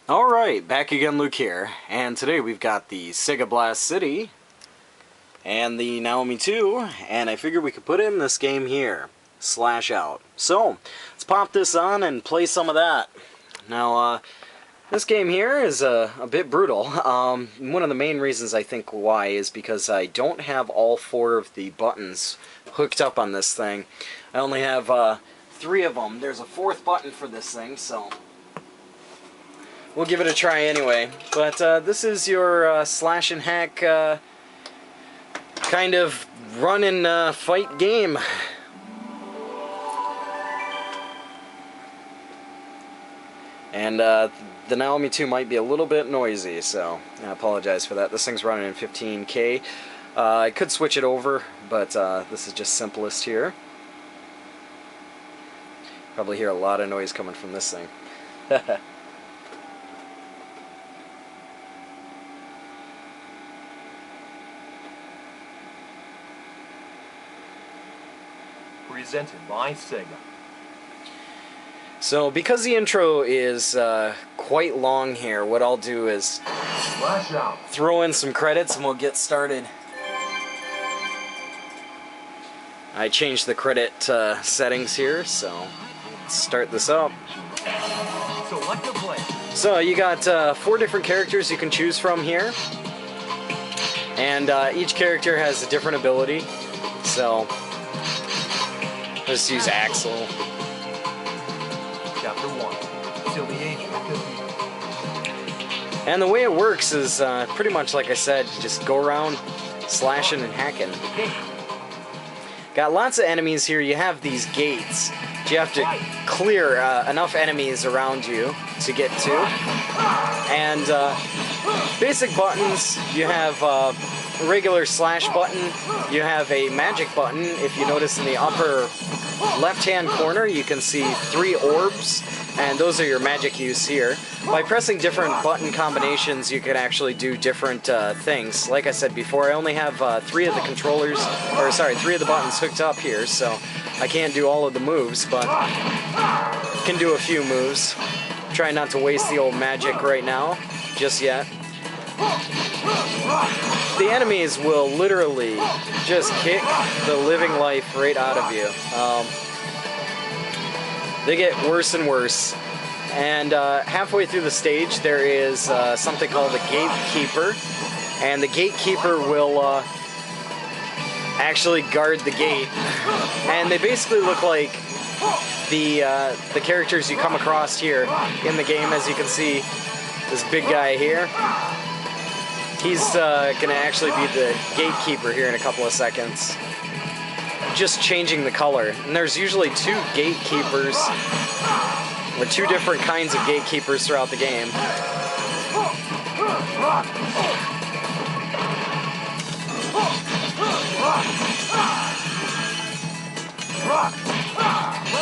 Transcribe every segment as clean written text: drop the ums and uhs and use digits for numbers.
Alright, back again, Luke here, and today we've got the Sega Blast City and the Naomi 2, and I figured we could put in this game here, Slashout. So, let's pop this on and play some of that. Now, this game here is a bit brutal. One of the main reasons I think why is because I don't have all 4 of the buttons hooked up on this thing. I only have 3 of them. There's a 4th button for this thing, so we'll give it a try anyway. But this is your slash and hack kind of run and fight game. And the Naomi 2 might be a little bit noisy, so I apologize for that. This thing's running in 15K. I could switch it over, but this is just simplest here. Probably hear a lot of noise coming from this thing. Presented by Sega. So, because the intro is quite long here, what I'll do is throw in some credits and we'll get started. I changed the credit settings here, so let's start this up. So, you got 4 different characters you can choose from here, and each character has a different ability, so let's use Axel. Chapter 1. Till the age of 50. And the way it works is pretty much like I said, you just go around slashing and hacking. Got lots of enemies here. You have these gates. You have to clear enough enemies around you to get to. And basic buttons, you have a regular slash button, you have a magic button. If you notice in the upper left-hand corner, you can see 3 orbs, and those are your magic use here. By pressing different button combinations, you can actually do different things. Like I said before, I only have 3 of the controllers, or sorry, 3 of the buttons hooked up here, so I can't do all of the moves, but can do a few moves. Try not to waste the old magic right now, just yet. The enemies will literally just kick the living life right out of you. They get worse and worse. And halfway through the stage there is something called a gatekeeper. And the gatekeeper will actually guard the gate. And they basically look like the characters you come across here in the game. As you can see, this big guy here. He's going to actually be the gatekeeper here in a couple of seconds. Just changing the color. And there's usually 2 gatekeepers, or 2 different kinds of gatekeepers throughout the game.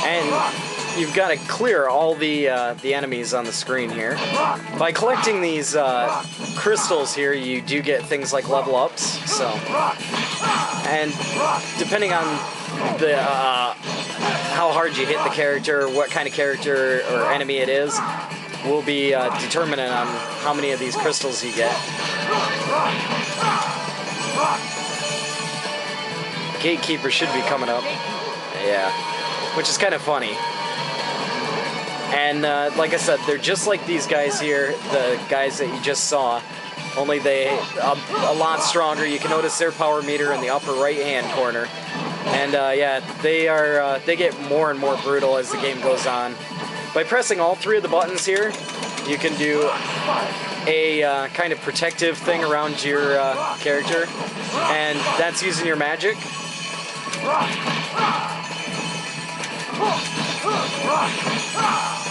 And you've got to clear all the enemies on the screen here. By collecting these crystals here, you do get things like level ups. So, and depending on the how hard you hit the character, what kind of character or enemy it is, will be determinant on how many of these crystals you get. Gatekeeper should be coming up. Yeah, which is kind of funny. And like I said, they're just like these guys here, the guys that you just saw, only they a lot stronger. You can notice their power meter in the upper right-hand corner. And yeah, they get more and more brutal as the game goes on. By pressing all 3 of the buttons here, you can do a kind of protective thing around your character, and that's using your magic.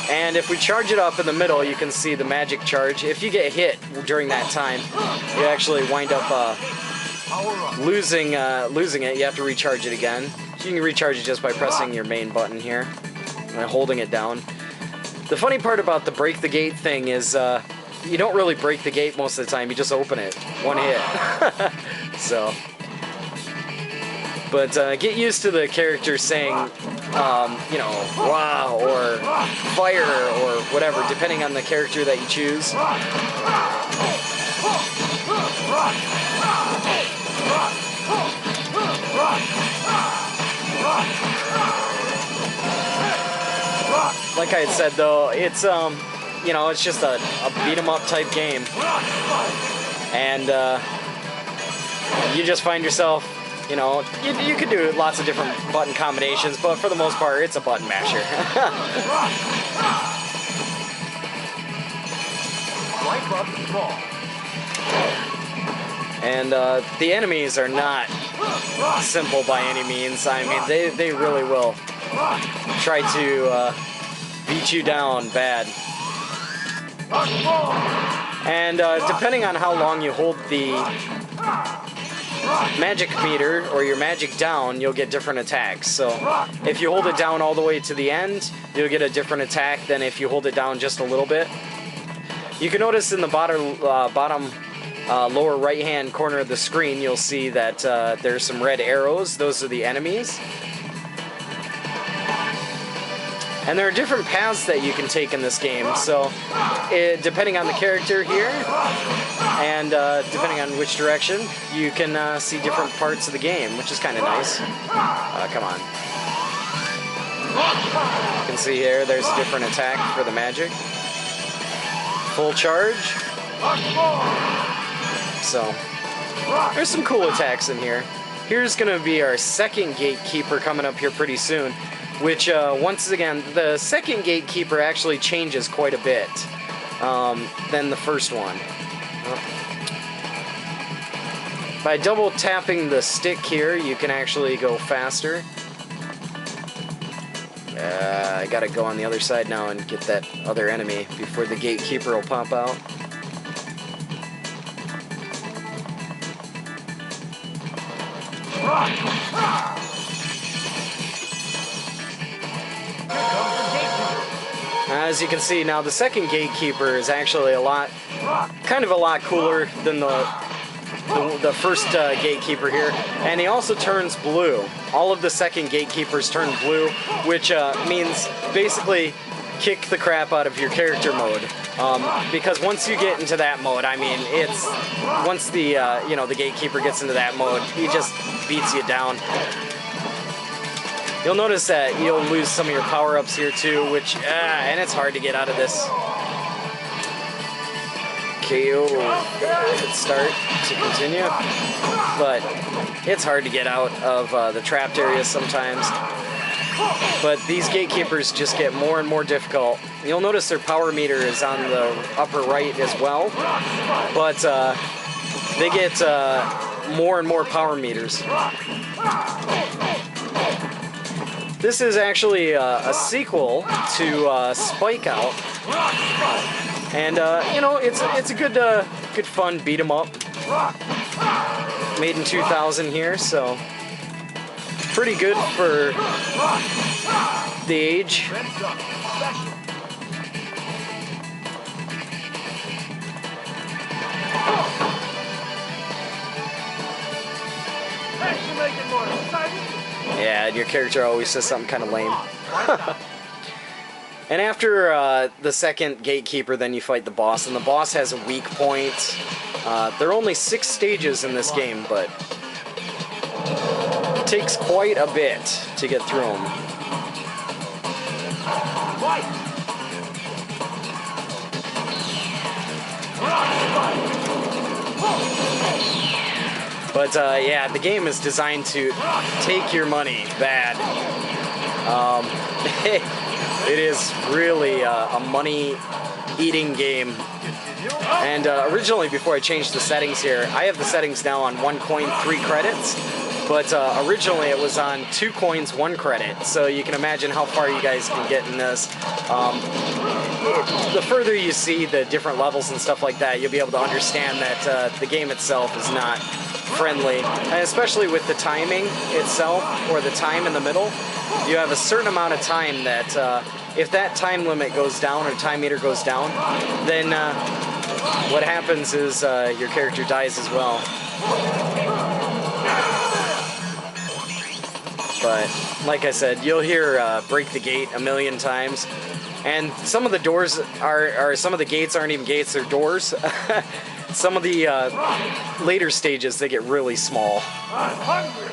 And if we charge it up in the middle, you can see the magic charge. If you get hit during that time, you actually wind up losing it. You have to recharge it again. You can recharge it just by pressing your main button here and holding it down. The funny part about the break the gate thing is you don't really break the gate most of the time. You just open it. 1 hit. So, but get used to the character saying you know, wow, or fire, or whatever, depending on the character that you choose. Like I had said, though, it's you know, it's just a beat 'em up type game, and you just find yourself, you know, you could do lots of different button combinations, but for the most part, it's a button masher. And the enemies are not simple by any means. I mean, they really will try to beat you down bad. And depending on how long you hold the magic meter or your magic down, you'll get different attacks. So if you hold it down all the way to the end, you'll get a different attack than if you hold it down just a little bit. You can notice in the bottom lower right hand corner of the screen, you'll see that there's some red arrows. Those are the enemies. And there are different paths that you can take in this game, so depending on the character here, and depending on which direction, you can see different parts of the game, which is kind of nice. Come on. You can see here, there's a different attack for the magic. Full charge. So, there's some cool attacks in here. Here's going to be our second gatekeeper coming up here pretty soon. Which, once again, the second gatekeeper actually changes quite a bit than the first one. By double tapping the stick here, you can actually go faster. I gotta go on the other side now and get that other enemy before the gatekeeper will pop out. As you can see now, the second gatekeeper is actually kind of a lot cooler than the first gatekeeper here, and he also turns blue. All of the second gatekeepers turn blue, which means basically kick the crap out of your character mode. Because once you get into that mode, I mean, once the you know, the gatekeeper gets into that mode, he just beats you down. You'll notice that you'll lose some of your power-ups here too, which, and it's hard to get out of this. KO, hit start to continue, but it's hard to get out of the trapped areas sometimes. But these gatekeepers just get more and more difficult. You'll notice their power meter is on the upper right as well, but they get more and more power meters. This is actually a sequel to Spike Out, and you know, it's a good fun beat 'em up. Made in 2000 here, so pretty good for the age. Yeah, and your character always says something kind of lame. And after the second gatekeeper, then you fight the boss, and the boss has a weak point. There are only 6 stages in this game, but it takes quite a bit to get through them. But yeah, the game is designed to take your money bad. It is really a money-eating game. And originally, before I changed the settings here, I have the settings now on 1 coin, 3 credits. But originally it was on 2 coins, 1 credit. So you can imagine how far you guys can get in this. The further you see the different levels and stuff like that, you'll be able to understand that the game itself is not friendly, and especially with the timing itself, or the time in the middle. You have a certain amount of time that if that time limit goes down, or time meter goes down, then what happens is your character dies as well. But like I said, you'll hear break the gate a million times. And some of the doors some of the gates aren't even gates, they're doors. Some of the later stages, they get really small. I'm hungry.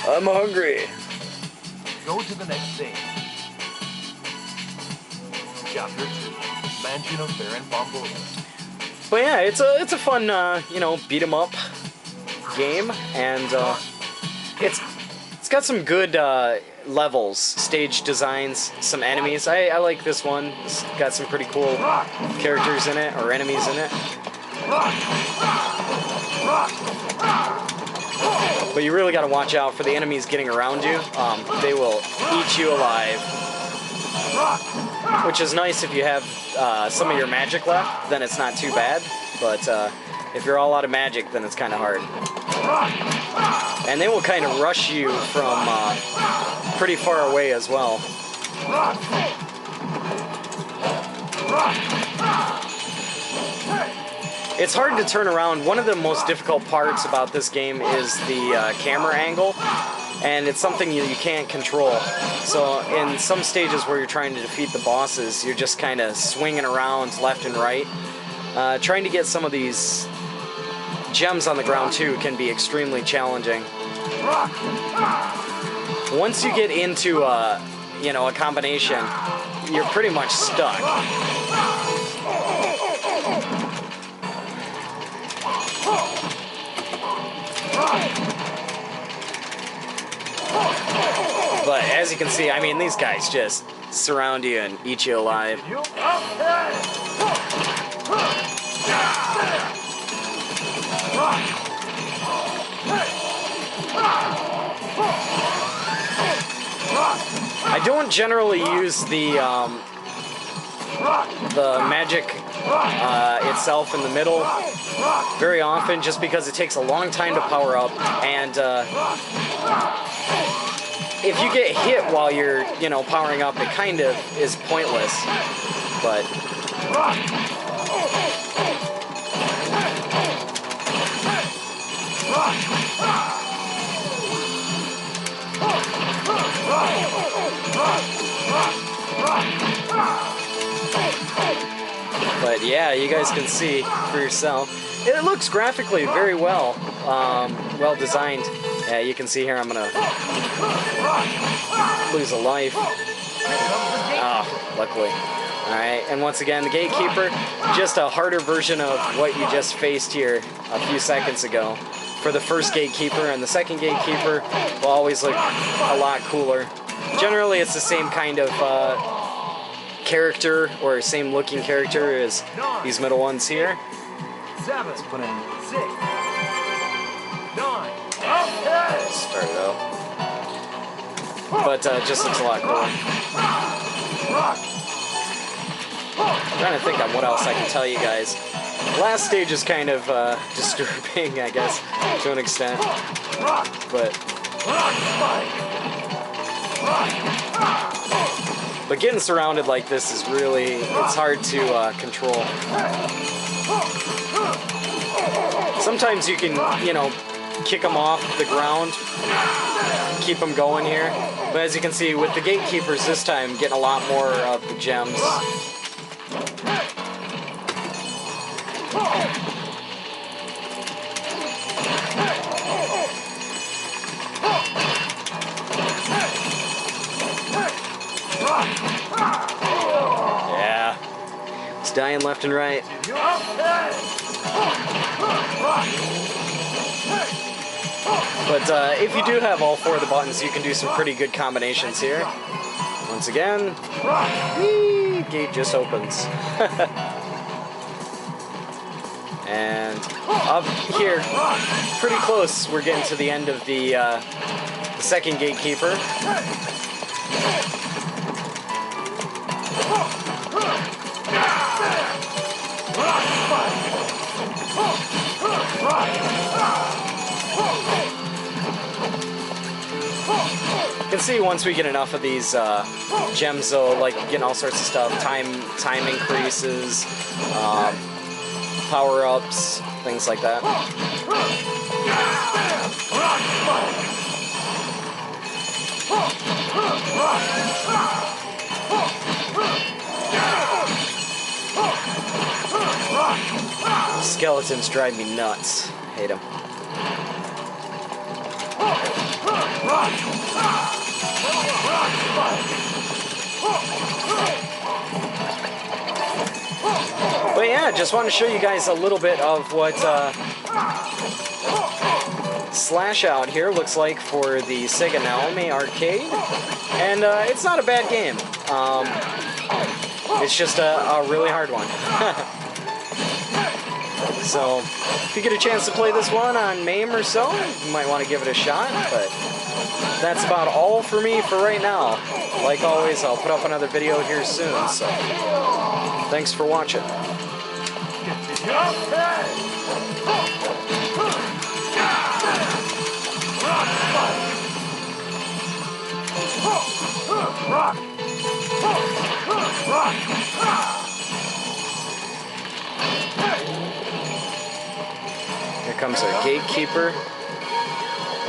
I'm hungry. Go to the next stage. Chapter 2, Mansion of Baron Bombola. But yeah, it's a fun, you know, beat 'em up game, and it's got some good levels, stage designs, some enemies. I like this one. It's got some pretty cool characters in it, or enemies in it. But you really got to watch out for the enemies getting around you. They will eat you alive. Which is nice if you have some of your magic left, then it's not too bad. But if you're all out of magic, then it's kind of hard. And they will kind of rush you from pretty far away as well. It's hard to turn around. One of the most difficult parts about this game is the camera angle, and it's something you can't control. So in some stages where you're trying to defeat the bosses, you're just kind of swinging around left and right. Trying to get some of these gems on the ground too can be extremely challenging. Once you get into you know, a combination, you're pretty much stuck. But as you can see, I mean, these guys just surround you and eat you alive. I don't generally use the magic itself in the middle very often, just because it takes a long time to power up, and if you get hit while you're, you know, powering up, it kind of is pointless. But yeah, you guys can see for yourself. It looks graphically very well, well designed. Yeah, you can see here I'm gonna lose a life. Ah, luckily. Alright, and once again, the Gatekeeper, just a harder version of what you just faced here a few seconds ago. For the first Gatekeeper, and the second Gatekeeper will always look a lot cooler. Generally, it's the same kind of character, or same looking character as these middle ones here. 7, Let's put in 6, 9. Okay. Start it out. But just looks a lot cooler. I'm trying to think on what else I can tell you guys. The last stage is kind of disturbing, I guess, to an extent. But getting surrounded like this is really, it's hard to control. Sometimes you can, you know, kick them off the ground, keep them going here. But as you can see, with the Gatekeepers this time, getting a lot more of the gems. Yeah, it's dying left and right. But if you do have all 4 of the buttons, you can do some pretty good combinations here. Once again, whee, gate just opens. And up here, pretty close, we're getting to the end of the second Gatekeeper. You can see once we get enough of these gems, though, like getting all sorts of stuff, time increases, power-ups, things like that. Skeletons drive me nuts. Hate them. But yeah, just want to show you guys a little bit of what Slashout here looks like for the Sega Naomi arcade. And it's not a bad game. It's just a really hard one. So, if you get a chance to play this one on MAME or so, you might want to give it a shot, but that's about all for me for right now. Like always, I'll put up another video here soon, so thanks for watching. Here comes our gatekeeper,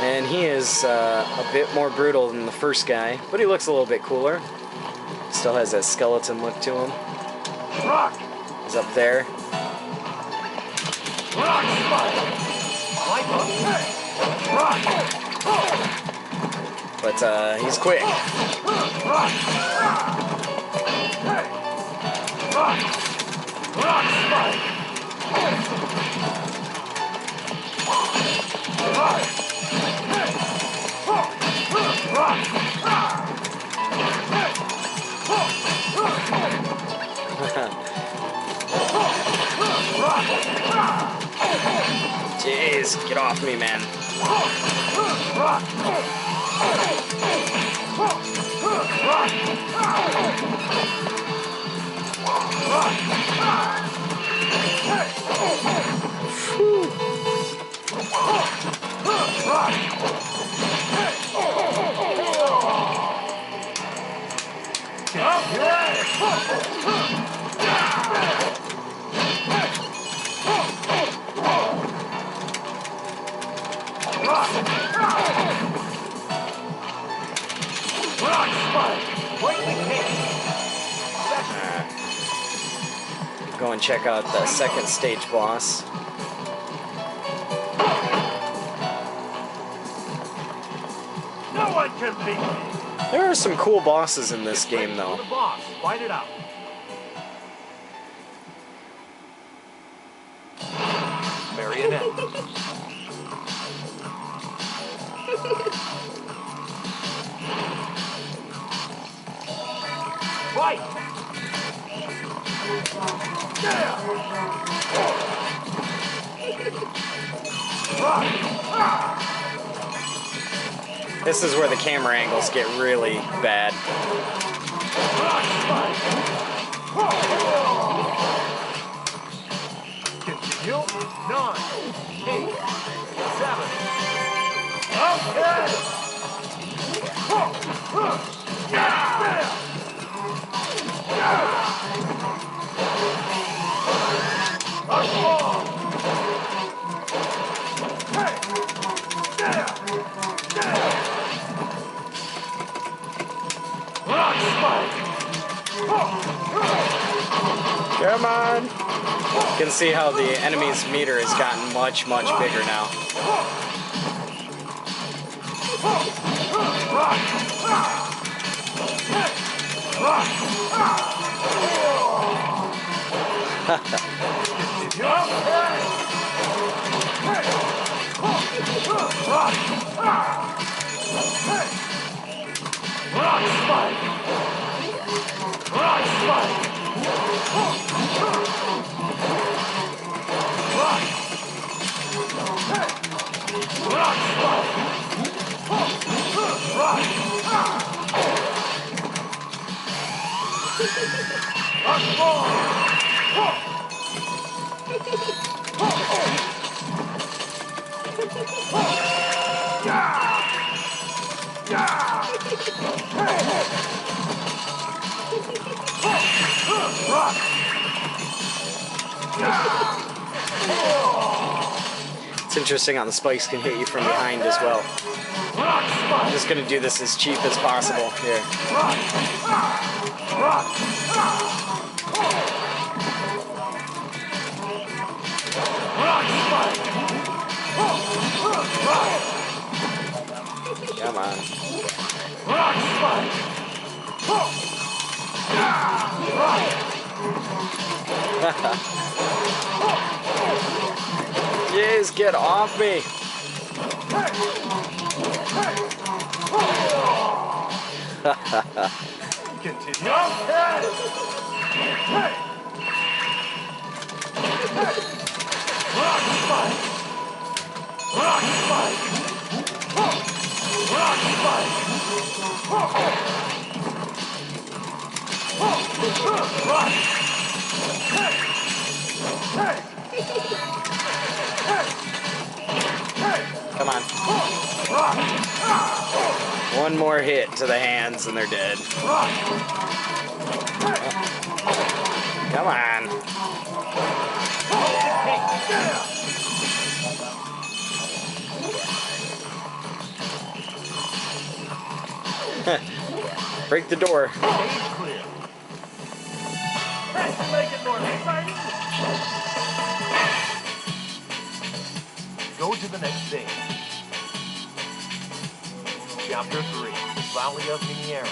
and he is a bit more brutal than the first guy, but he looks a little bit cooler. Still has that skeleton look to him. He's up there. But he's quick. Jeez, get off me, man. Go and check out the second stage boss. No one can beat me. There are some cool bosses in this game, though. The boss, fight it out. Marionette. Fight! This is where the camera angles get really bad. Continue. 9, 8, 7. Okay. Come on! You can see how the enemy's meter has gotten much, much bigger now. It's interesting how the spikes can hit you from behind as well. I'm just gonna do this as cheap as possible here. Come on. Jeez, get off me! Continue. Come on. One more hit to the hands and they're dead. Come on. Break the door. Stage clear. Let's make it more exciting. Go to the next stage. Chapter 3, Valley of Miniera.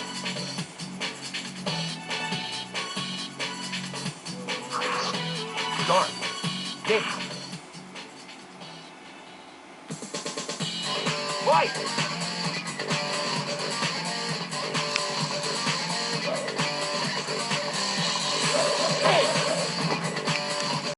Start. Game. Fight!